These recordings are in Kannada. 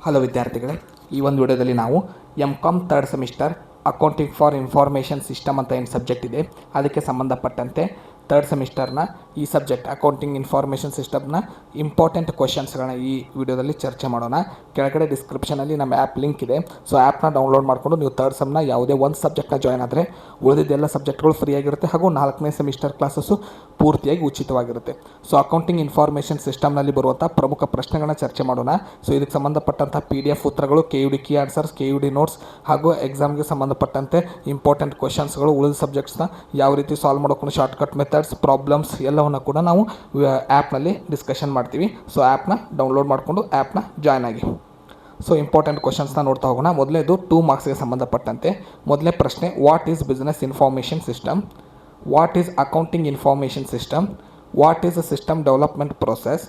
ಹಲೋ ವಿದ್ಯಾರ್ಥಿಗಳೇ, ಈ ಒಂದು ವಿಡಿಯೋದಲ್ಲಿ ನಾವು M Com third semester accounting for information system ಅಂತ ಏನು ಸಬ್ಜೆಕ್ಟ್ ಇದೆ ಅದಕ್ಕೆ ಸಂಬಂಧಪಟ್ಟಂತೆ ಥರ್ಡ್ ಸೆಮಿಸ್ಟರ್ನ ಈ ಸಬ್ಜೆಕ್ಟ್ ಅಕೌಂಟಿಂಗ್ ಇನ್ಫಾರ್ಮೇಷನ್ ಸಿಸ್ಟಮ್ನ ಇಂಪಾರ್ಟೆಂಟ್ ಕ್ವಶನ್ಸ್ಗಳನ್ನ ಈ ವಿಡಿಯೋದಲ್ಲಿ ಚರ್ಚೆ ಮಾಡೋಣ. ಕೆಳಗಡೆ ಡಿಸ್ಕ್ರಿಪ್ಷನಲ್ಲಿ ನಮ್ಮ ಆ್ಯಪ್ ಲಿಂಕ್ ಇದೆ. ಸೊ ಆ್ಯಪ್ನ ಡೌನ್ಲೋಡ್ ಮಾಡಿಕೊಂಡು ನೀವು ಥರ್ಡ್ ಸೆಮ್ನ ಯಾವುದೇ ಒಂದು ಸಬ್ಜೆಕ್ಟ್ನ ಜಾಯ್ನ್ ಆದರೆ ಉಳಿದಿದ್ದೆಲ್ಲ ಸಬ್ಜೆಕ್ಟ್ಗಳು ಫ್ರೀ ಆಗಿರುತ್ತೆ ಹಾಗೂ 4ನೇ ಸೆಮಿಸ್ಟರ್ ಕ್ಲಾಸಸ್ಸು ಪೂರ್ತಿಯಾಗಿ ಉಚಿತವಾಗಿರುತ್ತೆ. ಸೊ ಅಕೌಂಟಿಂಗ್ ಇನ್ಫಾರ್ಮೇಷನ್ ಸಿಸ್ಟಮ್ನಲ್ಲಿ ಬರುವಂಥ ಪ್ರಮುಖ ಪ್ರಶ್ನೆಗಳನ್ನ ಚರ್ಚೆ ಮಾಡೋಣ. ಸೊ ಇದಕ್ಕೆ ಸಂಬಂಧಪಟ್ಟಂಥ PDF ಉತ್ತರಗಳು, KUD key answers, KUD notes ಹಾಗೂ ಎಕ್ಸಾಮ್ಗೆ ಸಂಬಂಧಪಟ್ಟಂತೆ ಇಂಪಾರ್ಟೆಂಟ್ ಕ್ವಶನ್ಸ್ಗಳು, ಉಳಿದ ಸಬ್ಜೆಕ್ಟ್ಸ್ನ ಯಾವ ರೀತಿ ಸಾಲ್ವ್ ಮಾಡೋಕ್ಕೂ ಶಾರ್ಟ್ಕಟ್ ಮೆಥಡ್ಸ್, ಪ್ರಾಬ್ಲಮ್ಸ್ ಎಲ್ಲವನ್ನು ಕೂಡ ನಾವು ಆ್ಯಪ್ನಲ್ಲಿ ಡಿಸ್ಕಷನ್ ಮಾಡ್ತೀವಿ. ಸೊ ಆ್ಯಪ್ನ ಡೌನ್ಲೋಡ್ ಮಾಡಿಕೊಂಡು ಆ್ಯಪ್ನ ಜಾಯ್ನ್ ಆಗಿ. ಸೊ ಇಂಪಾರ್ಟೆಂಟ್ ಕ್ವಶನ್ಸ್ನ ನೋಡ್ತಾ ಹೋಗೋಣ. ಮೊದಲೇದು 2 ಮಾರ್ಕ್ಸ್ಗೆ ಸಂಬಂಧಪಟ್ಟಂತೆ ಮೊದಲನೇ ಪ್ರಶ್ನೆ, what is business information system? What is accounting information system? What is a system development process?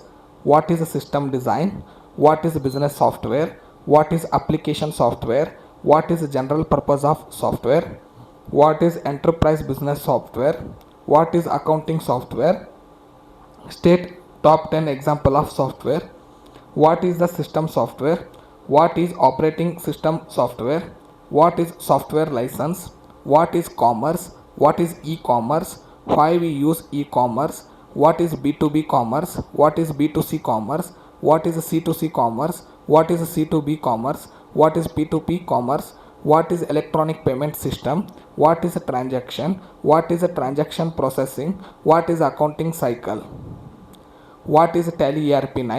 What is a system design? What is business software? What is application software? What is general purpose of software? What is enterprise business software? What is accounting software? State top 10 example of software. What is the system software? What is operating system software? What is software license? What is commerce? What is e-commerce? Why we use e-commerce? What is B2B commerce? What is B2C commerce? What is C2C commerce? What is C2B commerce? What is P2P commerce? What is electronic payment system? What is a transaction? What is a transaction processing? What is accounting cycle? What is Tally ERP9?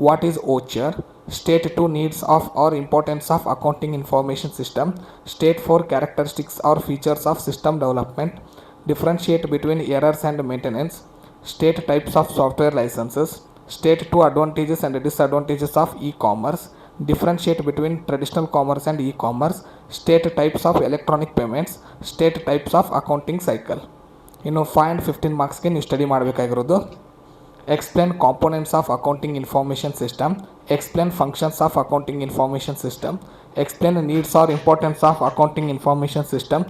What is OCHR? State 2 needs of or importance of accounting information system. State 4 characteristics or features of system development. Differentiate between errors and maintenance. State types of software licenses. State 2 advantages and disadvantages of e-commerce. Differentiate between traditional commerce and e-commerce. State types of electronic payments. State types of accounting cycle. ಇನ್ನು 5 and 15 ಮಾರ್ಕ್ಸ್ಗೆ ನೀವು ಸ್ಟಡಿ ಮಾಡಬೇಕಾಗಿರೋದು, explain components of accounting information system, explain functions of accounting information system, explain needs or importance of accounting information system,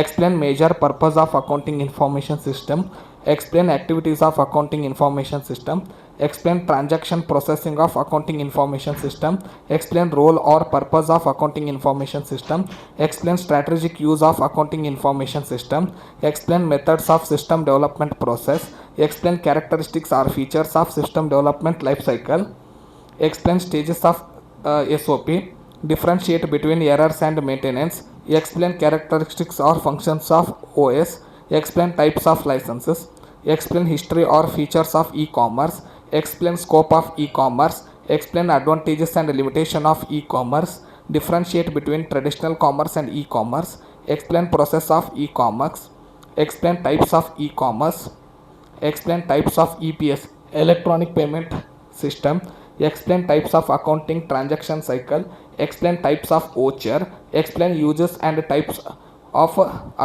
explain major purpose of accounting information system, explain activities of accounting information system, explain transaction processing of accounting information system, explain role or purpose of accounting information system, explain strategic use of accounting information system, explain methods of system development process, explain characteristics or features of system development life cycle, explain stages of SOP, differentiate between errors and maintenance, explain characteristics or functions of OS, explain types of licenses, explain history or features of e-commerce, explain scope of e-commerce, explain advantages and limitation of e-commerce, differentiate between traditional commerce and e-commerce, explain process of e-commerce, explain types of e-commerce, explain types of EPS electronic payment system, explain types of accounting transaction cycle, explain types of OCHR, explain uses and types of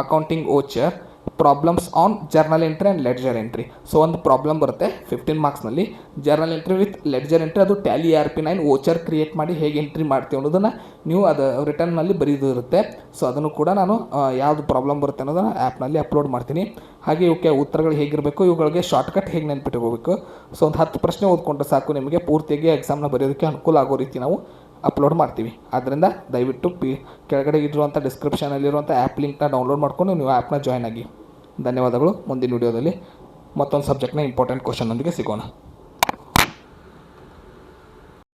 accounting OCHR, problems on journal entry and ledger entry. So ಒಂದು ಪ್ರಾಬ್ಲಮ್ ಬರುತ್ತೆ 15 ಮಾರ್ಕ್ಸ್ನಲ್ಲಿ, journal entry with ledger entry. ಅದು ಟ್ಯಾಲಿ ERP9 ಓಚರ್ ಕ್ರಿಯೇಟ್ ಮಾಡಿ ಹೇಗೆ ಎಂಟ್ರಿ ಮಾಡ್ತೀವಿ ಅನ್ನೋದನ್ನು ನೀವು ಅದು ರಿಟರ್ನ್ನಲ್ಲಿ ಬರೀದು ಇರುತ್ತೆ. ಸೊ ಅದನ್ನು ಕೂಡ ನಾನು ಯಾವುದು ಪ್ರಾಬ್ಲಮ್ ಬರುತ್ತೆ ಅನ್ನೋದನ್ನು ಆ್ಯಪ್ನಲ್ಲಿ ಅಪ್ಲೋಡ್ ಮಾಡ್ತೀನಿ. ಹಾಗೆ ಇವಕ್ಕೆ ಉತ್ತರಗಳು ಹೇಗಿರಬೇಕು, ಇವುಗಳಿಗೆ ಶಾರ್ಟ್ಕಟ್ ಹೇಗೆ ನೆನ್ಪಿಟ್ಕೋಬೇಕು. ಸೊ ಒಂದು 10 ಪ್ರಶ್ನೆ ಓದ್ಕೊಂಡ್ರೆ ಸಾಕು, ನಿಮಗೆ ಪೂರ್ತಿಯಾಗಿ ಎಕ್ಸಾಮ್ನ ಬರೆಯೋದಕ್ಕೆ ಅನುಕೂಲ ಆಗೋ ರೀತಿ ನಾವು ಅಪ್ಲೋಡ್ ಮಾಡ್ತೀವಿ. ಆದ್ದರಿಂದ ದಯವಿಟ್ಟು ಕೆಳಗಡೆ ಇರುವಂಥ ಡಿಸ್ಕ್ರಿಪ್ಷನಲ್ಲಿರುವಂಥ ಆ್ಯಪ್ ಲಿಂಕ್ನ ಡೌನ್ಲೋಡ್ ಮಾಡಿಕೊಂಡು ನೀವು ಆ್ಯಪ್ನ ಜಾಯ್ನ್ ಆಗಿ. ಧನ್ಯವಾದಗಳು. ಮುಂದಿನ ವಿಡಿಯೋದಲ್ಲಿ ಮತ್ತೊಂದು ಸಬ್ಜೆಕ್ಟ್ನ ಇಂಪಾರ್ಟೆಂಟ್ ಕ್ವಶನ್ನೊಂದಿಗೆ ಸಿಗೋಣ.